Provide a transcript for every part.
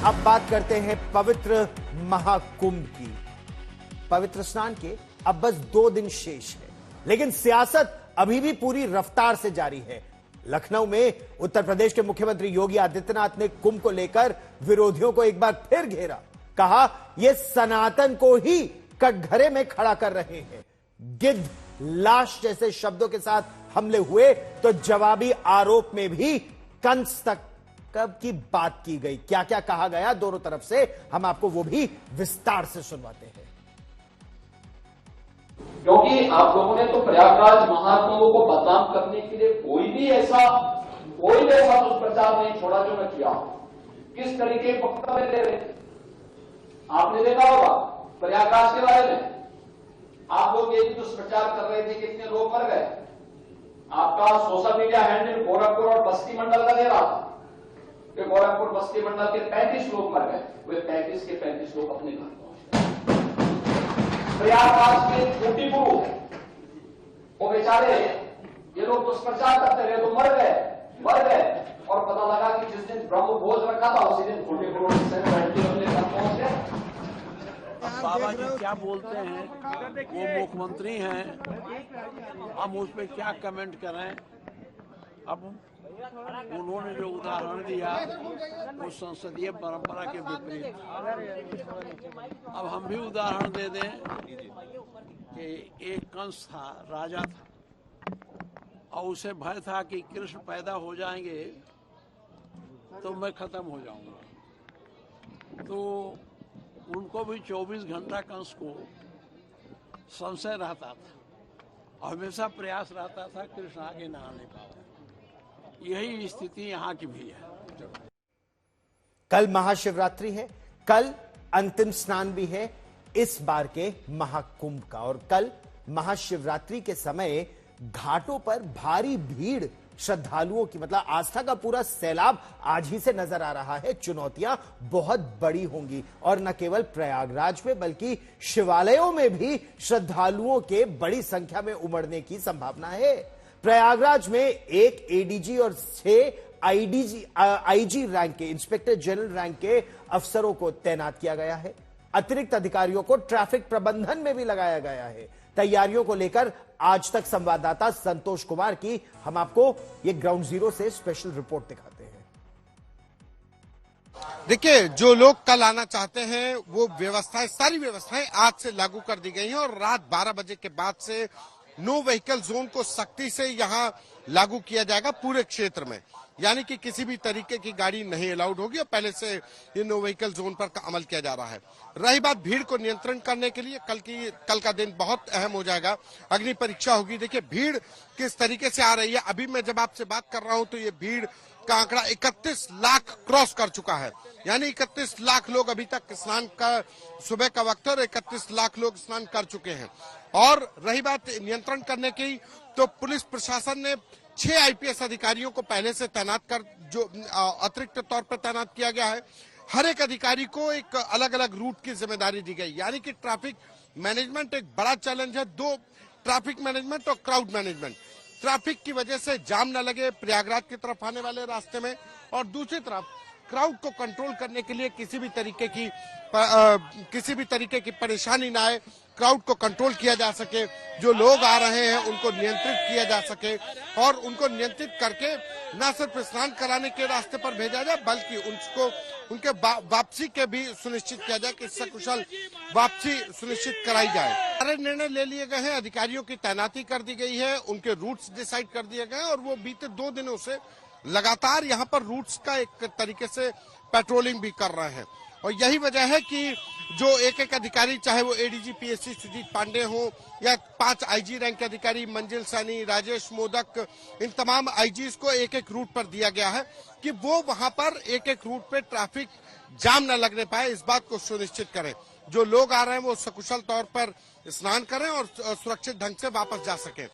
अब बात करते हैं पवित्र महाकुंभ की। पवित्र स्नान के अब बस 2 दिन शेष है, लेकिन सियासत अभी भी पूरी रफ्तार से जारी है। लखनऊ में उत्तर प्रदेश के मुख्यमंत्री योगी आदित्यनाथ ने कुंभ को लेकर विरोधियों को एक बार फिर घेरा। कहा यह सनातन को ही कटघरे में खड़ा कर रहे हैं। गिद्ध, लाश जैसे शब्दों के साथ हमले हुए तो जवाबी आरोप में भी कंस तक कब की बात की गई। क्या क्या कहा गया दोनों तरफ से, हम आपको वो भी विस्तार से सुनवाते हैं। क्योंकि आप लोगों ने तो प्रयागराज महाकुंभ को बदनाम करने के लिए कोई भी ऐसा दुष्प्रचार नहीं छोड़ा जो मैं किया। किस तरीके के वक्तव्य दे रहे थे आपने देखा होगा प्रयागराज के बारे में। आप लोग ये दुष्प्रचार कर रहे थे, कितने लोग मर गए। आपका सोशल मीडिया हैंडल गोरखपुर और बस्ती मंडल का दे रहा था कि गोरखपुर बस्ती मंडल के 35 लोग मर गए। वे 35 के 35 लोग अपने घर पहुंच गए। प्रयागराज के छोटी गुरु वो बेचारे ये लोग दुष्प्रचार करते रहे तो मर गए और पता लगा कि जिस दिन ब्रह्म भोज रखा था उसी दिन छोटे गुरु अपने घर पहुंच गए। बाबा जी क्या बोलते हैं, वो मुख्यमंत्री हैं, हम उस पर क्या कमेंट करें। अब उन्होंने जो उदाहरण दिया वो संसदीय परंपरा के विपरीत। अब हम भी उदाहरण दे दें कि एक कंस था, राजा था, और उसे भय था कि कृष्ण पैदा हो जाएंगे तो मैं खत्म हो जाऊंगा। तो उनको भी 24 घंटा कंस को संशय रहता था और हमेशा प्रयास रहता था कृष्ण आगे ना आने पाए। यही स्थिति यहाँ की भी है। कल महाशिवरात्रि है, कल अंतिम स्नान भी है इस बार के महाकुंभ का। और कल महाशिवरात्रि के समय घाटों पर भारी भीड़ श्रद्धालुओं की, मतलब आस्था का पूरा सैलाब आज ही से नजर आ रहा है। चुनौतियां बहुत बड़ी होंगी और न केवल प्रयागराज में बल्कि शिवालयों में भी श्रद्धालुओं के बड़ी संख्या में उमड़ने की संभावना है। प्रयागराज में 1 एडीजी और 6 आईजी रैंक के, इंस्पेक्टर जनरल रैंक के अफसरों को तैनात किया गया है। अतिरिक्त अधिकारियों को ट्रैफिक प्रबंधन में भी लगाया गया है। तैयारियों को लेकर आज तक संवाददाता संतोष कुमार की हम आपको ये ग्राउंड जीरो से स्पेशल रिपोर्ट दिखाते हैं। देखिए, जो लोग कल आना चाहते हैं वो व्यवस्थाएं, सारी व्यवस्थाएं आज से लागू कर दी गई हैं और रात 12 बजे के बाद से नो व्हीकल जोन को सख्ती से यहां लागू किया जाएगा पूरे क्षेत्र में। यानी कि किसी भी तरीके की गाड़ी नहीं अलाउड होगी और पहले से ये नो व्हीकल जोन पर अमल किया जा रहा है। रही बात भीड़ को नियंत्रण करने के लिए, कल का दिन बहुत अहम हो जाएगा। अग्नि परीक्षा होगी। देखिए भीड़ किस तरीके से आ रही है। अभी मैं जब आपसे बात कर रहा हूं तो ये भीड़ का आंकड़ा 31 लाख क्रॉस कर चुका है। यानी 31 लाख लोग अभी तक स्नान का, सुबह का वक्त है और 31 लाख लोग स्नान कर चुके हैं। और रही बात नियंत्रण करने की, तो पुलिस प्रशासन ने 6 आईपीएस अधिकारियों को पहले से तैनात कर, जो अतिरिक्त तौर पर तैनात किया गया है। हर एक अधिकारी को एक अलग अलग रूट की जिम्मेदारी दी गई। यानी कि ट्रैफिक मैनेजमेंट एक बड़ा चैलेंज है। 2 ट्रैफिक मैनेजमेंट और क्राउड मैनेजमेंट। ट्रैफिक की वजह से जाम न लगे प्रयागराज की तरफ आने वाले रास्ते में, और दूसरी तरफ क्राउड को कंट्रोल करने के लिए किसी भी तरीके की परेशानी ना आए, क्राउड को कंट्रोल किया जा सके, जो लोग आ रहे हैं उनको नियंत्रित किया जा सके और उनको नियंत्रित करके न सिर्फ स्नान कराने के रास्ते पर भेजा जाए बल्कि उनके वापसी के भी सुनिश्चित किया जाए कि सकुशल वापसी सुनिश्चित कराई जाए। सारे निर्णय ले लिए गए हैं। अधिकारियों की तैनाती कर दी गई है, उनके रूट्स डिसाइड कर दिए गए हैं और वो बीते 2 दिनों से लगातार यहाँ पर रूट्स का एक तरीके से पेट्रोलिंग भी कर रहे हैं। और यही वजह है कि जो एक अधिकारी, चाहे वो एडीजी पीएससी सुजीत पांडे हो या 5 आईजी रैंक के अधिकारी मंजिल सैनी, राजेश मोदक, इन तमाम आईजीज को एक रूट पर दिया गया है कि वो वहां पर एक रूट पे ट्रैफिक जाम न लगने पाए, इस बात को सुनिश्चित करें। जो लोग आ रहे हैं वो सकुशल तौर पर स्नान करें और सुरक्षित ढंग से वापस जा सकें।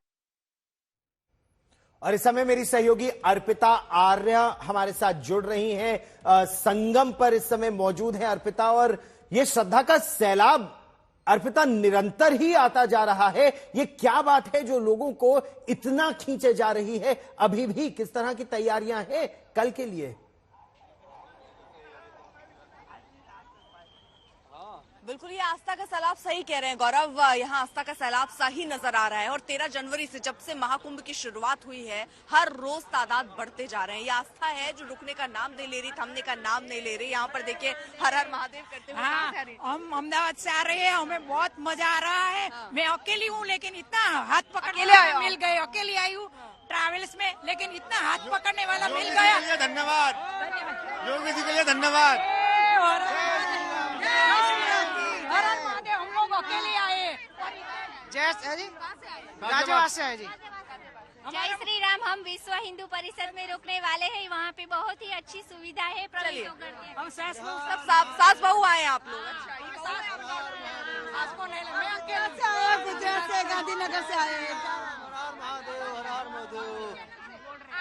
और इस समय मेरी सहयोगी अर्पिता आर्य हमारे साथ जुड़ रही हैं, संगम पर इस समय मौजूद है अर्पिता। और ये श्रद्धा का सैलाब अर्पिता निरंतर ही आता जा रहा है, ये क्या बात है जो लोगों को इतना खींचे जा रही है? अभी भी किस तरह की तैयारियां हैं कल के लिए? बिल्कुल, ये आस्था का सैलाब सही कह रहे हैं गौरव, यहाँ आस्था का सैलाब सा ही नजर आ रहा है। और 13 जनवरी से जब से महाकुंभ की शुरुआत हुई है, हर रोज तादाद बढ़ते जा रहे हैं। ये आस्था है जो रुकने का नाम नहीं ले रही, थमने का नाम नहीं ले रही। यहाँ पर देखिए हर हर महादेव करते हुए। हाँ, हम अहमदाबाद से आ रहे हैं, हमें बहुत मजा आ रहा है। मैं अकेली हूँ, लेकिन इतना हाथ पकड़ने वाला मिल गए। अकेली आई हूँ ट्रैवल्स में, लेकिन इतना हाथ पकड़ने वाला मिल गया। धन्यवाद योगी जी के लिए, धन्यवाद। हम लोग अकेले आए। जय जी, गाजियाबाद से है जी। जय श्री राम। हम विश्व हिंदू परिषद में रुकने वाले हैं। वहाँ पे बहुत ही अच्छी सुविधा है। हम सास बहू आए आप लोग। मैं अकेले से आया, गुजरात से, गांधीनगर से आए।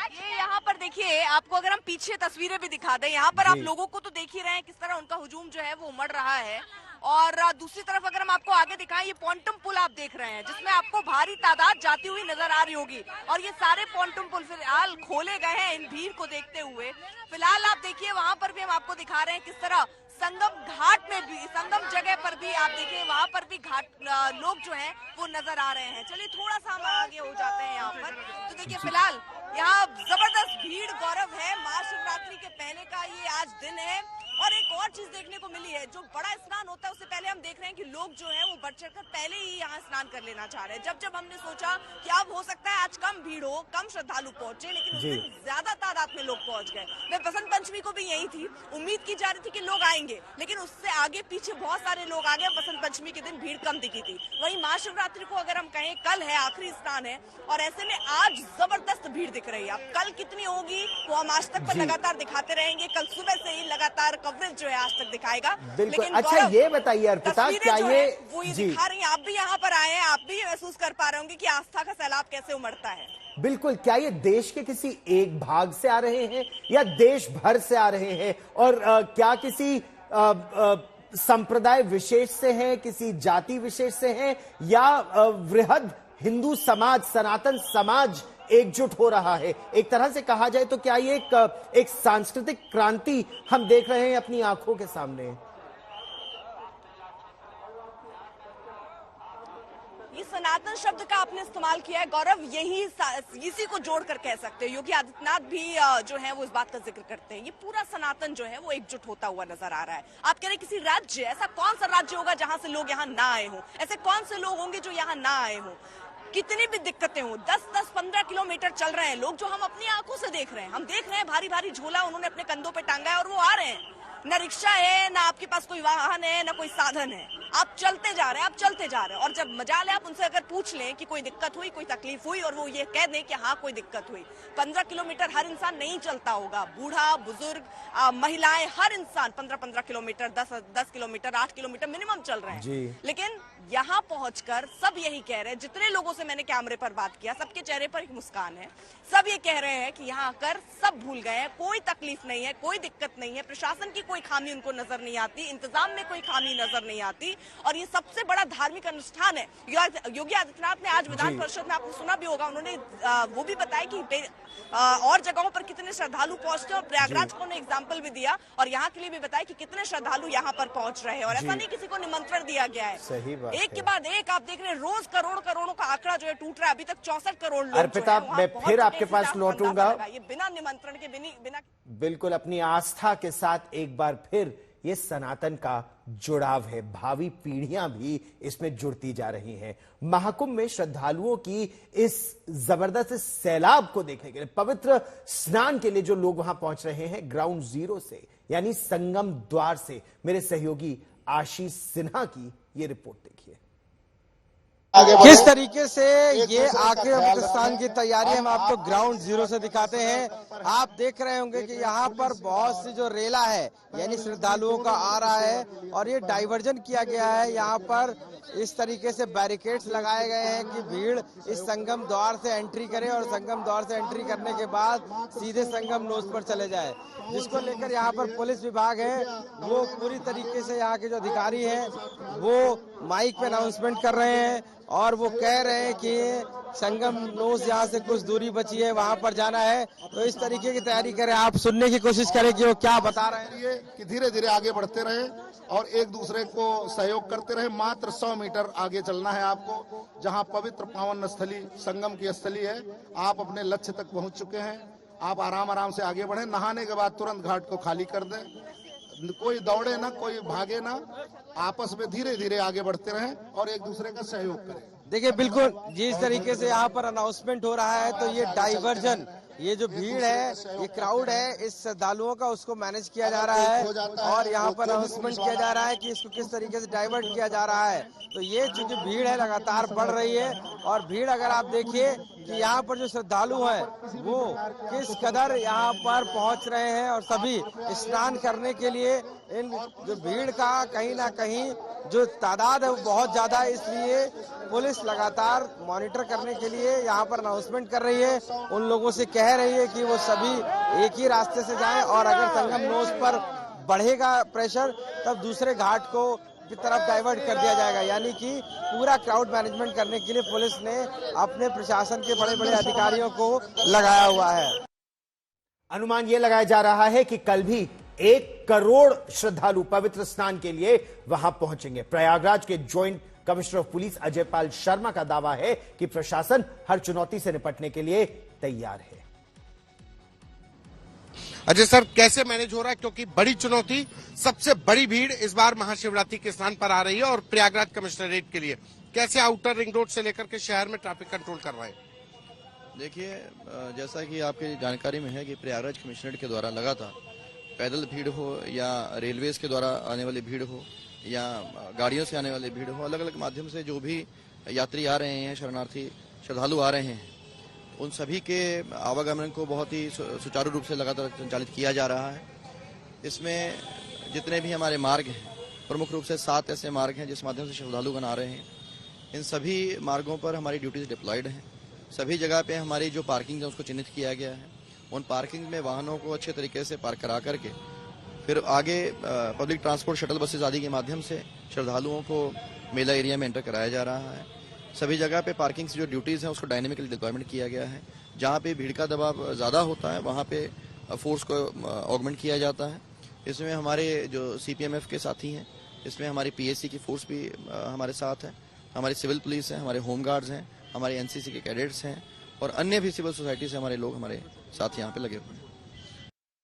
ये यहाँ पर देखिए, आपको अगर हम पीछे तस्वीरें भी दिखा दें, यहाँ पर आप लोगों को तो देख ही रहे हैं किस तरह उनका हुजूम जो है वो उमड़ रहा है। और दूसरी तरफ अगर हम आपको आगे दिखाएं, ये पॉन्टम पुल आप देख रहे हैं जिसमें आपको भारी तादाद जाती हुई नजर आ रही होगी। और ये सारे पॉन्टम पुल फिलहाल खोले गए हैं इन भीड़ को देखते हुए। फिलहाल आप देखिए वहां पर भी हम आपको दिखा रहे हैं किस तरह संगम घाट में भी, संगम जगह पर भी आप देखिए वहां पर भी घाट लोग जो हैं वो नजर आ रहे हैं। चलिए थोड़ा सा हम आगे हो जाते हैं यहाँ पर। तो देखिए फिलहाल यहाँ जबरदस्त भीड़ गौरव है। महाशिवरात्रि के पहले का ये आज दिन है। और एक और चीज देखने को मिली है, जो बड़ा स्नान होता है उससे पहले हम देख रहे हैं कि लोग जो हैं वो बढ़ चढ़कर पहले ही यहाँ स्नान कर लेना चाह रहे हैं। जब हमने सोचा कि अब हो सकता है आज कम भीड़ हो, कम श्रद्धालु पहुंचे, लेकिन उस दिन ज्यादा तादाद में लोग पहुंच गए। मैं बसंत पंचमी को भी यही थी, उम्मीद की जा रही थी कि लोग आएंगे, लेकिन उससे आगे पीछे बहुत सारे लोग आ गए। बसंत पंचमी के दिन भीड़ कम दिखी थी। वहीं महाशिवरात्रि को अगर हम कहें, कल है आखिरी स्नान है, और ऐसे में आज जबरदस्त भीड़ दिख रही है। अब कल कितनी होगी वो हम आज तक पर लगातार दिखाते रहेंगे। कल सुबह से ही लगातार कवरेज जो है आज तक दिखाएगा। बिल्कुल। अच्छा ये बताइए अर्पिता, क्या ये वो दिखा रही हैं, आप भी यहाँ पर आए हैं, आप भी महसूस कर पा रहे होंगे कि आस्था का सैलाब कैसे उमड़ता है। बिल्कुल। क्या ये देश के किसी एक भाग से आ रहे हैं या देश भर से आ रहे हैं? और क्या किसी संप्रदाय विशेष से हैं, किसी जाति विशेष से हैं, या वृहद हिंदू समाज, सनातन समाज एकजुट हो रहा है? एक तरह से कहा जाए तो क्या ये एक सांस्कृतिक क्रांति हम देख रहे हैं अपनी आंखों के सामने? ये सनातन शब्द का आपने इस्तेमाल किया है गौरव, इसी को जोड़कर कह सकते हैं। योगी आदित्यनाथ भी जो है वो इस बात का जिक्र करते हैं। ये पूरा सनातन जो है वो एकजुट होता हुआ नजर आ रहा है। आप कह रहे किसी राज्य, ऐसा कौन सा राज्य होगा जहां से लोग यहाँ ना आए हों? ऐसे कौन से लोग होंगे जो यहाँ ना आए हों? कितनी भी दिक्कतें हो, 10-15 किलोमीटर चल रहे हैं लोग, जो हम अपनी आंखों से देख रहे हैं। हम देख रहे हैं भारी भारी झोला उन्होंने अपने कंधों पे टांगा है और वो आ रहे हैं। न रिक्शा है, ना आपके पास कोई वाहन है, ना कोई साधन है, आप चलते जा रहे हैं, आप चलते जा रहे हैं। और जब मजाल है आप उनसे अगर पूछ लें कि कोई दिक्कत हुई, कोई तकलीफ हुई, और वो ये कह दें कि हाँ कोई दिक्कत हुई। 15 किलोमीटर हर इंसान नहीं चलता होगा, बूढ़ा, बुजुर्ग, महिलाएं, हर इंसान 15-15 किलोमीटर, 10 किलोमीटर, 8 किलोमीटर मिनिमम चल रहे हैं। लेकिन यहाँ पहुंचकर सब यही कह रहे हैं, जितने लोगों से मैंने कैमरे पर बात किया, सबके चेहरे पर एक मुस्कान है। सब ये कह रहे हैं कि यहाँ आकर सब भूल गए हैं, कोई तकलीफ नहीं है, कोई दिक्कत नहीं है, प्रशासन की कोई खामी उनको नजर नहीं आती, इंतजाम में कोई खामी नजर नहीं आती। और ये सबसे बड़ा धार्मिक अनुष्ठान है। योगी आदित्यनाथ ने आज विधान परिषद में, आपने सुना भी होगा, उन्होंने वो भी बताया कि और जगहों पर कितने श्रद्धालु पहुंचते हैं, और प्रयागराज को उन्होंने एग्जाम्पल भी दिया, और यहाँ के लिए भी बताया कि कितने श्रद्धालु यहाँ पर पहुंच रहे हैं। और ऐसा नहीं किसी को निमंत्रण दिया गया है, सही बात एक के बाद एक आप देख रहे हैं, रोज करोड़ों का आंकड़ा जो है टूट रहा है। अभी तक 64 करोड़ लोग अर्पिता, मैं फिर आपके पास लौटूंगा, ये बिना निमंत्रण के, बिना बिल्कुल अपनी आस्था के साथ एक बार फिर ये सनातन का जुड़ाव है। भावी पीढ़ियां भी इसमें जुड़ती जा रही हैं। महाकुंभ में श्रद्धालुओं की इस जबरदस्त सैलाब को देखने के लिए, पवित्र स्नान के लिए जो लोग वहां पहुंच रहे हैं, ग्राउंड जीरो से यानी संगम द्वार से, मेरे सहयोगी आशीष सिन्हा की ये रिपोर्ट देखिए। किस तरीके से ये आखिरी स्नान की तैयारी हम आपको ग्राउंड जीरो से दिखाते हैं। आप देख रहे होंगे कि यहाँ पर बहुत सी जो रेला है यानी श्रद्धालुओं का आ रहा है, और ये डाइवर्जन किया गया है। यहाँ पर इस तरीके से बैरिकेड्स लगाए गए हैं कि भीड़ इस संगम द्वार से एंट्री करे, और संगम द्वार से एंट्री करने के बाद सीधे संगम नोज पर चले जाए, जिसको लेकर यहाँ पर पुलिस विभाग है वो पूरी तरीके से, यहाँ के जो अधिकारी हैं वो माइक पे अनाउंसमेंट कर रहे हैं, और वो कह रहे हैं कि संगम नोस यहाँ से कुछ दूरी बची है, वहाँ पर जाना है। तो इस तरीके की तैयारी करें, आप सुनने की कोशिश करें कि वो क्या बता रहे हैं। ये कि धीरे धीरे आगे बढ़ते रहे और एक दूसरे को सहयोग करते रहे। मात्र 100 मीटर आगे चलना है आपको, जहाँ पवित्र पावन स्थली संगम की स्थली है। आप अपने लक्ष्य तक पहुंच चुके हैं, आप आराम आराम से आगे बढ़ें। नहाने के बाद तुरंत घाट को खाली कर दें, कोई दौड़े ना, कोई भागे ना, आपस में धीरे धीरे आगे बढ़ते रहें और एक दूसरे का सहयोग करें। देखिए बिल्कुल जिस तरीके से यहाँ पर अनाउंसमेंट हो रहा है, तो ये डाइवर्जन, ये जो भीड़ है, ये क्राउड है, इस श्रद्धालुओं का उसको मैनेज किया जा रहा है और यहाँ पर अनाउंसमेंट किया जा रहा है कि इसको किस तरीके से डाइवर्ट किया जा रहा है। तो ये चूंकि भीड़ है लगातार बढ़ रही है और भीड़ अगर आप देखिए कि यहाँ पर जो श्रद्धालु हैं वो किस कदर यहाँ पर पहुँच रहे हैं और सभी स्नान करने के लिए इन जो भीड़ का कहीं ना कहीं जो तादाद है वो बहुत ज्यादा है, इसलिए पुलिस लगातार मॉनिटर करने के लिए यहाँ पर अनाउंसमेंट कर रही है। उन लोगों से कह रही है कि वो सभी एक ही रास्ते से जाएं और अगर संगम नोस पर बढ़ेगा प्रेशर तब दूसरे घाट को की तरफ डाइवर्ट कर दिया जाएगा। यानी कि पूरा क्राउड मैनेजमेंट करने के लिए पुलिस ने अपने प्रशासन के बड़े बड़े अधिकारियों को लगाया हुआ है। अनुमान ये लगाया जा रहा है कि कल भी 1 करोड़ श्रद्धालु पवित्र स्नान के लिए वहां पहुंचेंगे। प्रयागराज के joint commissioner of police Ajay Pal Sharma का दावा है कि प्रशासन हर चुनौती से निपटने के लिए तैयार है। अजय सर, कैसे मैनेज हो रहा है, क्योंकि बड़ी चुनौती, सबसे बड़ी भीड़ इस बार महाशिवरात्रि के स्नान पर आ रही है और प्रयागराज कमिश्नरेट के लिए कैसे आउटर रिंग रोड से लेकर के शहर में ट्रैफिक कंट्रोल कर रहे हैं? देखिए, जैसा कि आपकी जानकारी में है कि प्रयागराज कमिश्नरेट के द्वारा लगातार पैदल भीड़ हो या रेलवेज के द्वारा आने वाली भीड़ हो या गाड़ियों से आने वाली भीड़ हो, अलग अलग माध्यम से जो भी यात्री आ रहे हैं, शरणार्थी श्रद्धालु आ रहे हैं, उन सभी के आवागमन को बहुत ही सुचारू रूप से लगातार संचालित किया जा रहा है। इसमें जितने भी हमारे मार्ग हैं, प्रमुख रूप से 7 ऐसे मार्ग हैं जिस माध्यम से श्रद्धालुगण आ रहे हैं। इन सभी मार्गों पर हमारी ड्यूटीज डिप्लॉयड हैं। सभी जगह पे हमारी जो पार्किंग है उसको चिन्हित किया गया है। उन पार्किंग में वाहनों को अच्छे तरीके से पार्क करा करके फिर आगे पब्लिक ट्रांसपोर्ट शटल बसेज आदि के माध्यम से श्रद्धालुओं को मेला एरिया में एंटर कराया जा रहा है। सभी जगह पे पार्किंग से जो ड्यूटीज हैं उसको डायनेमिकली डिप्लॉयमेंट किया गया है। जहाँ पे भीड़ का दबाव ज़्यादा होता है वहाँ पे फोर्स को ऑगमेंट किया जाता है। इसमें हमारे जो CPMF के साथी हैं, इसमें हमारी PSC की फोर्स भी हमारे साथ है, हमारी सिविल पुलिस है, हमारे होम गार्ड्स हैं, हमारे NCC के कैडेट्स हैं और अन्य भी सिविल सोसाइटी से हमारे लोग हमारे साथ यहाँ पे लगे हुए हैं।